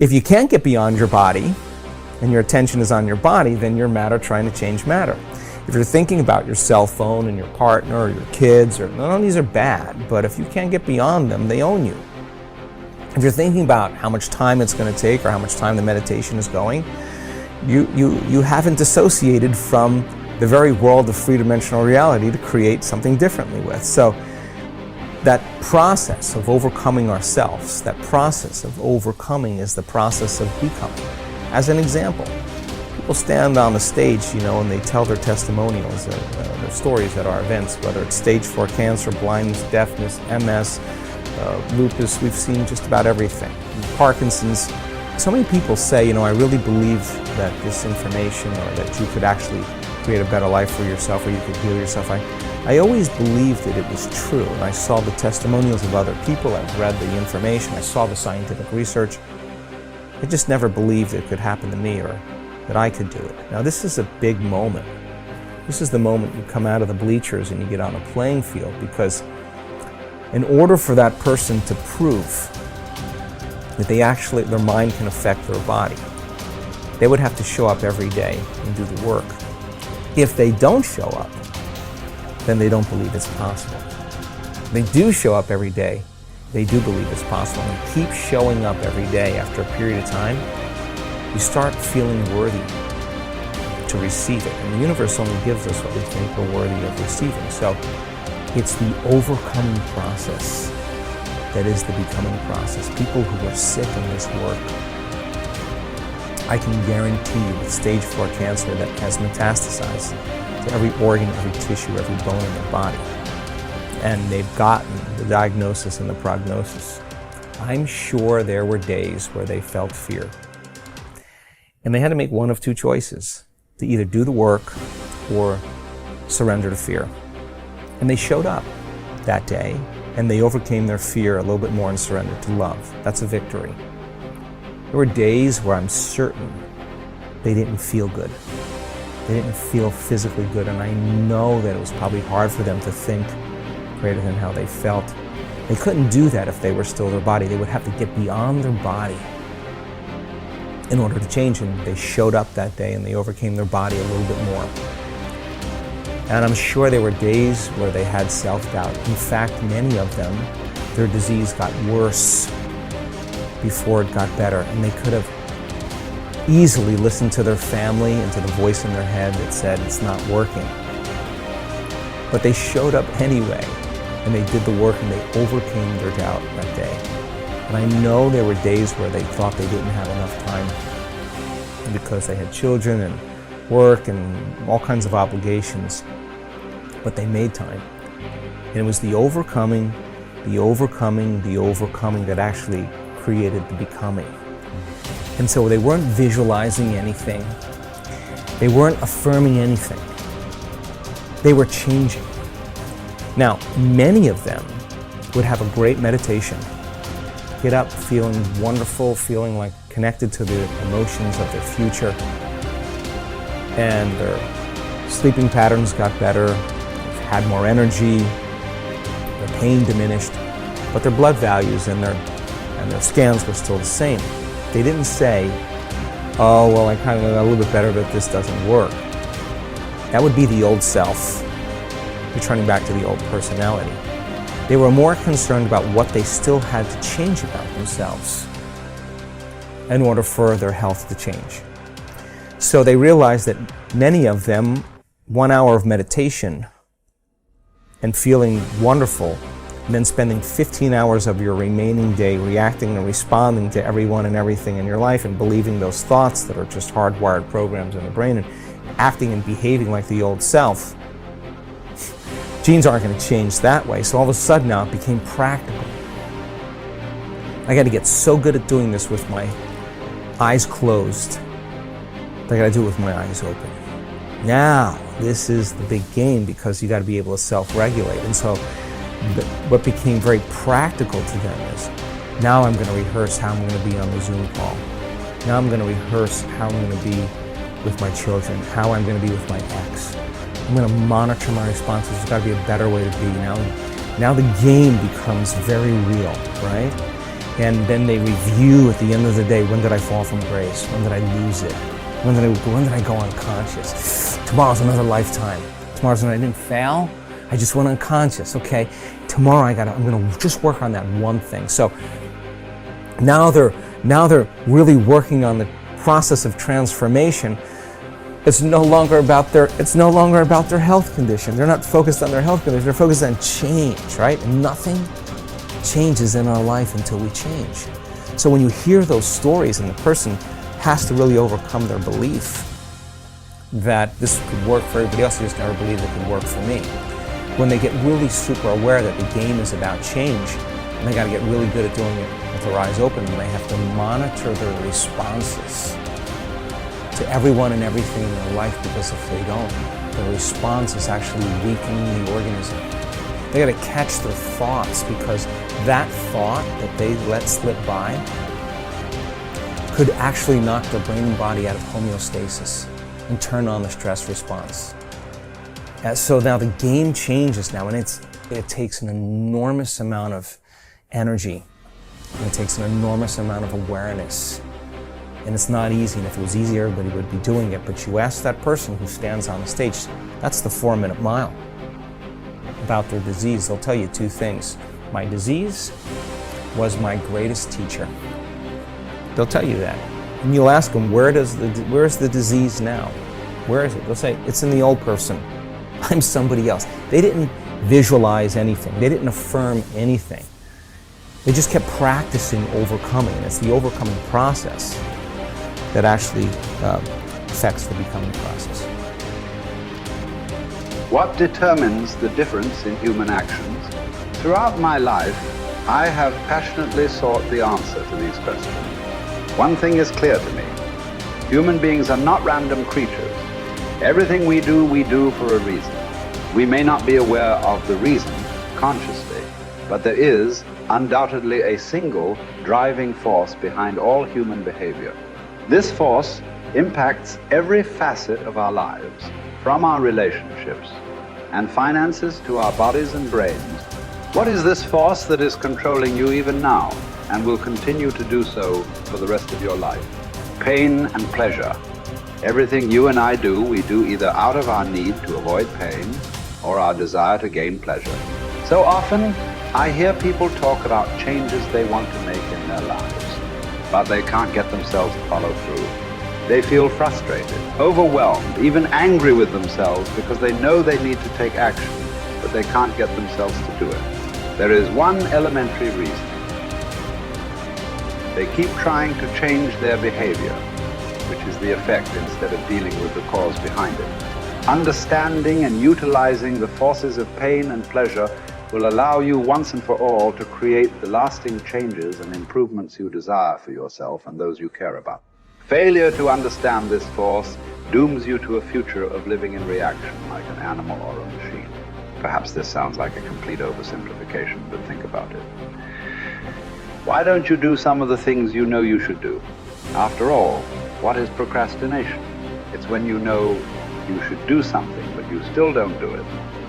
If you can't get beyond your body, and your attention is on your body, then you're matter trying to change matter. If you're thinking about your cell phone and your partner or your kids, or none of these are bad, but if you can't get beyond them, they own you. If you're thinking about how much time it's going to take or how much time the meditation is going, you haven't dissociated from the very world of three-dimensional reality to create something differently with. So that process of overcoming ourselves, that process of overcoming is the process of becoming. As an example, people stand on the stage, and they tell their testimonials, their stories at our events, whether it's stage 4 cancer, blindness, deafness, MS, lupus. We've seen just about everything. Parkinson's. So many people say, I really believe that this information, or that you could actually create a better life for yourself, or you could heal yourself. I always believed that it was true, and I saw the testimonials of other people. I've read the information. I saw the scientific research. I just never believed it could happen to me, or that I could do it. Now, this is a big moment. This is the moment you come out of the bleachers and you get on a playing field, because in order for that person to prove that their mind can affect their body, they would have to show up every day and do the work. If they don't show up, then they don't believe it's possible. They do show up every day. They do believe it's possible. And keep showing up every day. After a period of time, you start feeling worthy to receive it. And the universe only gives us what we think we're worthy of receiving. So it's the overcoming process that is the becoming process. People who are sick in this work, I can guarantee you with stage 4 cancer that has metastasized to every organ, every tissue, every bone in their body, and they've gotten the diagnosis and the prognosis, I'm sure there were days where they felt fear. And they had to make one of two choices, to either do the work or surrender to fear. And they showed up that day, and they overcame their fear a little bit more and surrendered to love. That's a victory. There were days where I'm certain they didn't feel good. They didn't feel physically good, and I know that it was probably hard for them to think greater than how they felt. They couldn't do that if they were still their body. They would have to get beyond their body in order to change, and they showed up that day and they overcame their body a little bit more. And I'm sure there were days where they had self-doubt. In fact, many of them, their disease got worse before it got better, and they could have easily listened to their family and to the voice in their head that said it's not working. But they showed up anyway, and they did the work, and they overcame their doubt that day. And I know there were days where they thought they didn't have enough time because they had children and work and all kinds of obligations, but they made time. And it was the overcoming that actually created the becoming. And so they weren't visualizing anything. They weren't affirming anything. They were changing. Now, many of them would have a great meditation, get up feeling wonderful, feeling like connected to the emotions of their future, and their sleeping patterns got better, had more energy, their pain diminished, but their blood values and their scans were still the same. They didn't say, oh, well, I kind of got a little bit better, but this doesn't work. That would be the old self, returning back to the old personality. They were more concerned about what they still had to change about themselves in order for their health to change. So they realized that many of them, 1 hour of meditation and feeling wonderful, and then spending 15 hours of your remaining day reacting and responding to everyone and everything in your life and believing those thoughts that are just hardwired programs in the brain and acting and behaving like the old self. Genes aren't going to change that way, so all of a sudden now it became practical. I got to get so good at doing this with my eyes closed that I got to do it with my eyes open. Now, this is the big game, because you got to be able to self-regulate. And so what became very practical to them is, now I'm going to rehearse how I'm going to be on the Zoom call. Now I'm going to rehearse how I'm going to be with my children, how I'm going to be with my ex. I'm going to monitor my responses. There's got to be a better way to be. Now the game becomes very real, right? And then they review at the end of the day, when did I fall from grace? When did I lose it? When did I go unconscious? Tomorrow's another lifetime. Tomorrow's when I didn't fail, I just went unconscious. Okay, tomorrow I'm gonna just work on that one thing. So now they're really working on the process of transformation. It's no longer about their health condition. They're not focused on their health condition. They're focused on change, right? And nothing changes in our life until we change. So when you hear those stories and the person has to really overcome their belief that this could work for everybody else, they just never believed it could work for me. When they get really super aware that the game is about change, and they got to get really good at doing it with their eyes open, and they have to monitor their responses to everyone and everything in their life, because if they don't, the response is actually weakening the organism. They got to catch their thoughts, because that thought that they let slip by could actually knock their brain and body out of homeostasis and turn on the stress response. So now the game changes now, and it takes an enormous amount of energy, and it takes an enormous amount of awareness. And it's not easy, and if it was easy, everybody would be doing it. But you ask that person who stands on the stage, that's the 4-minute mile, about their disease. They'll tell you two things. My disease was my greatest teacher. They'll tell you that. And you'll ask them, where's the disease now? Where is it? They'll say, it's in the old person. I'm somebody else. They didn't visualize anything. They didn't affirm anything. They just kept practicing overcoming. And it's the overcoming process that actually affects the becoming process. What determines the difference in human actions? Throughout my life, I have passionately sought the answer to these questions. One thing is clear to me. Human beings are not random creatures. Everything we do for a reason. We may not be aware of the reason consciously, but there is undoubtedly a single driving force behind all human behavior. This force impacts every facet of our lives, from our relationships and finances to our bodies and brains. What is this force that is controlling you even now and will continue to do so for the rest of your life? Pain and pleasure. Everything you and I do, we do either out of our need to avoid pain or our desire to gain pleasure. So often, I hear people talk about changes they want to make in their lives, but they can't get themselves to follow through. They feel frustrated, overwhelmed, even angry with themselves because they know they need to take action, but they can't get themselves to do it. There is one elementary reason. They keep trying to change their behavior, which is the effect, instead of dealing with the cause behind it. Understanding and utilizing the forces of pain and pleasure will allow you once and for all to create the lasting changes and improvements you desire for yourself and those you care about. Failure to understand this force dooms you to a future of living in reaction like an animal or a machine. Perhaps this sounds like a complete oversimplification, but think about it. Why don't you do some of the things you know you should do? After all, what is procrastination? It's when you know you should do something, but you still don't do it.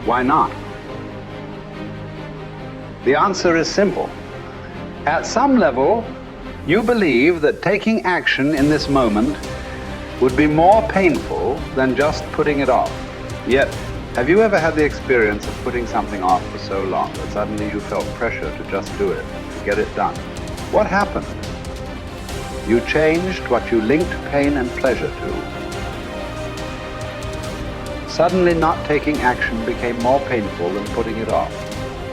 Why not? The answer is simple. At some level, you believe that taking action in this moment would be more painful than just putting it off. Yet, have you ever had the experience of putting something off for so long that suddenly you felt pressure to just do it, to get it done? What happened? You changed what you linked pain and pleasure to. Suddenly not taking action became more painful than putting it off.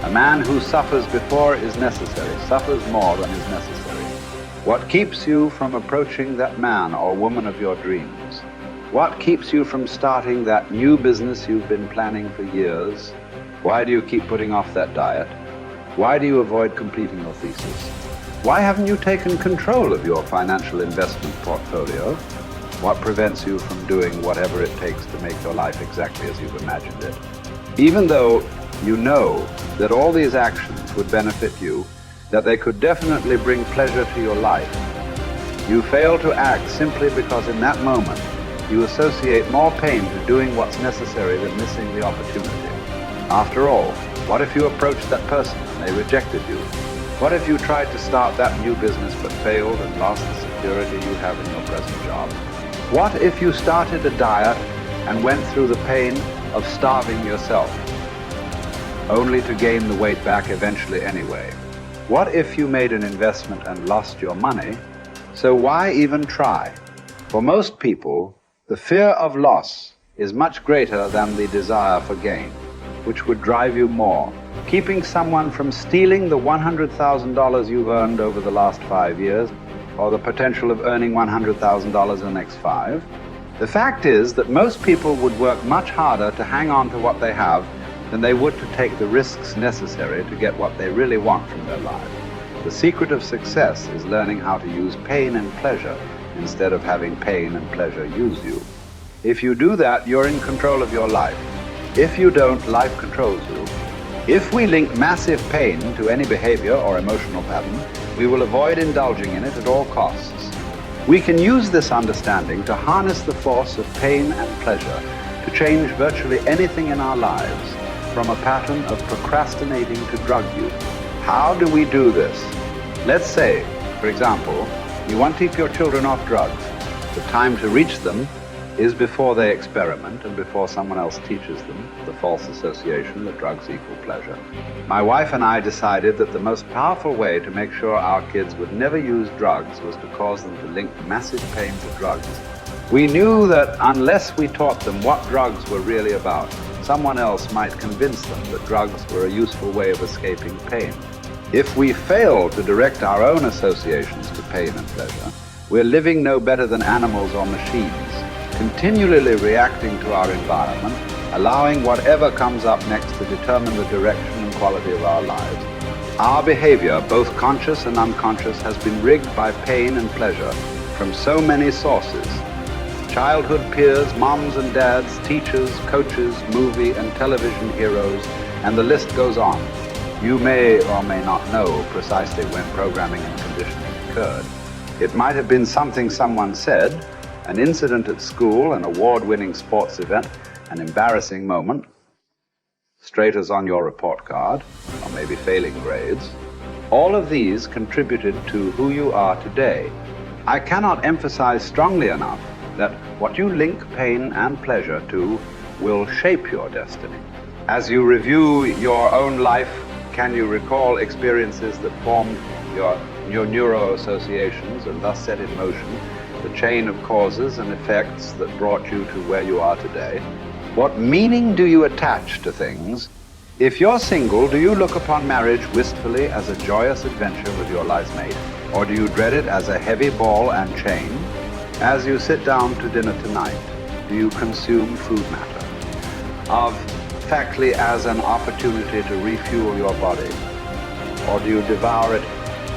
A man who suffers before is necessary, suffers more than is necessary. What keeps you from approaching that man or woman of your dreams? What keeps you from starting that new business you've been planning for years? Why do you keep putting off that diet? Why do you avoid completing your thesis? Why haven't you taken control of your financial investment portfolio? What prevents you from doing whatever it takes to make your life exactly as you've imagined it? Even though you know that all these actions would benefit you, that they could definitely bring pleasure to your life, you fail to act simply because in that moment you associate more pain to doing what's necessary than missing the opportunity. After all, what if you approached that person and they rejected you? What if you tried to start that new business but failed and lost the security you have in your present job? What if you started a diet and went through the pain of starving yourself, only to gain the weight back eventually anyway? What if you made an investment and lost your money? So why even try? For most people, the fear of loss is much greater than the desire for gain, which would drive you more. Keeping someone from stealing the $100,000 you've earned over the last 5 years, or the potential of earning $100,000 in the next 5. The fact is that most people would work much harder to hang on to what they have than they would to take the risks necessary to get what they really want from their lives. The secret of success is learning how to use pain and pleasure instead of having pain and pleasure use you. If you do that, you're in control of your life. If you don't, life controls you. If we link massive pain to any behavior or emotional pattern, we will avoid indulging in it at all costs. We can use this understanding to harness the force of pain and pleasure to change virtually anything in our lives, from a pattern of procrastinating to drug use. How do we do this? Let's say, for example, you want to keep your children off drugs. The time to reach them is before they experiment and before someone else teaches them the false association that drugs equal pleasure. My wife and I decided that the most powerful way to make sure our kids would never use drugs was to cause them to link massive pain to drugs. We knew that unless we taught them what drugs were really about, someone else might convince them that drugs were a useful way of escaping pain. If we fail to direct our own associations to pain and pleasure, we're living no better than animals or machines, continually reacting to our environment, allowing whatever comes up next to determine the direction and quality of our lives. Our behavior, both conscious and unconscious, has been rigged by pain and pleasure from so many sources. Childhood peers, moms and dads, teachers, coaches, movie and television heroes, and the list goes on. You may or may not know precisely when programming and conditioning occurred. It might have been something someone said, an incident at school, an award-winning sports event, an embarrassing moment, straight as on your report card, or maybe failing grades. All of these contributed to who you are today. I cannot emphasize strongly enough that what you link pain and pleasure to will shape your destiny. As you review your own life, can you recall experiences that formed your neuro-associations and thus set in motion the chain of causes and effects that brought you to where you are today? What meaning do you attach to things? If you're single, do you look upon marriage wistfully as a joyous adventure with your life mate? Or do you dread it as a heavy ball and chain? As you sit down to dinner tonight, do you consume food matter? Of factly as an opportunity to refuel your body? Or do you devour it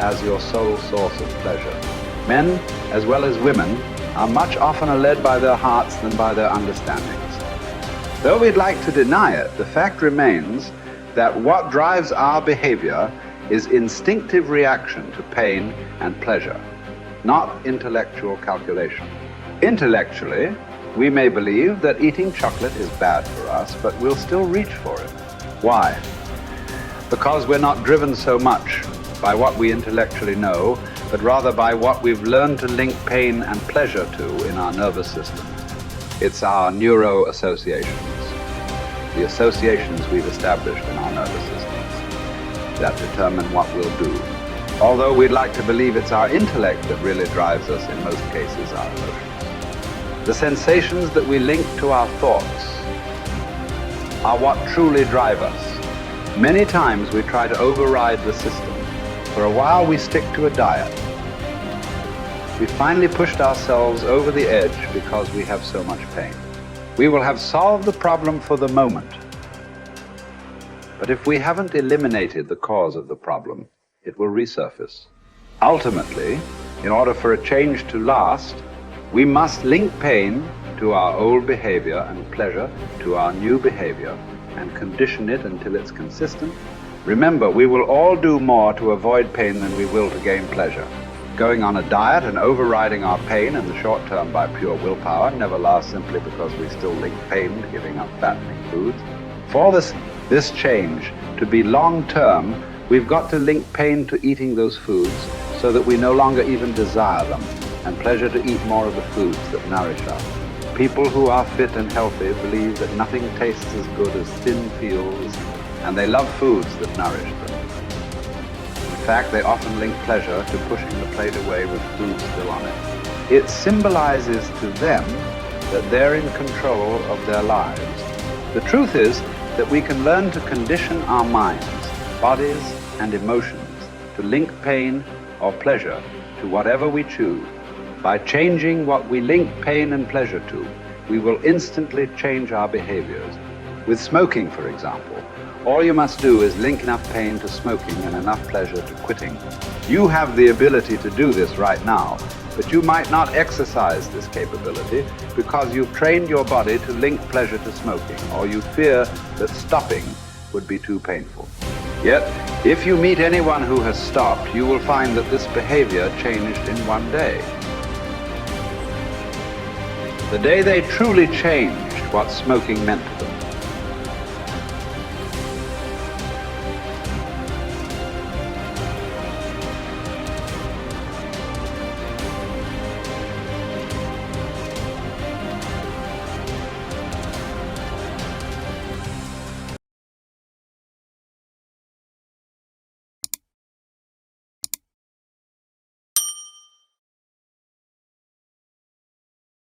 as your sole source of pleasure? Men, as well as women, are much oftener led by their hearts than by their understandings. Though we'd like to deny it, the fact remains that what drives our behavior is instinctive reaction to pain and pleasure, not intellectual calculation. Intellectually, we may believe that eating chocolate is bad for us, but we'll still reach for it. Why? Because we're not driven so much by what we intellectually know, but rather by what we've learned to link pain and pleasure to in our nervous system. It's our neuro-associations, the associations we've established in our nervous systems that determine what we'll do. Although we'd like to believe it's our intellect that really drives us, in most cases our emotions. The sensations that we link to our thoughts are what truly drive us. Many times we try to override the system. For a while we stick to a diet. We finally pushed ourselves over the edge because we have so much pain. We will have solved the problem for the moment. But if we haven't eliminated the cause of the problem, it will resurface. Ultimately, in order for a change to last, we must link pain to our old behavior and pleasure to our new behavior and condition it until it's consistent. Remember, we will all do more to avoid pain than we will to gain pleasure. Going on a diet and overriding our pain in the short term by pure willpower never lasts simply because we still link pain to giving up fattening foods. For this change to be long term, We've got to link pain to eating those foods so that we no longer even desire them, and pleasure to eat more of the foods that nourish us. People who are fit and healthy believe that nothing tastes as good as thin fields, and they love foods that nourish them. In fact, they often link pleasure to pushing the plate away with food still on it. It symbolizes to them that they're in control of their lives. The truth is that we can learn to condition our minds, bodies, and emotions to link pain or pleasure to whatever we choose. By changing what we link pain and pleasure to, we will instantly change our behaviors. With smoking, for example, all you must do is link enough pain to smoking and enough pleasure to quitting. You have the ability to do this right now, but you might not exercise this capability because you've trained your body to link pleasure to smoking, or you fear that stopping would be too painful. Yet, if you meet anyone who has stopped, you will find that this behavior changed in one day. The day they truly changed what smoking meant to them,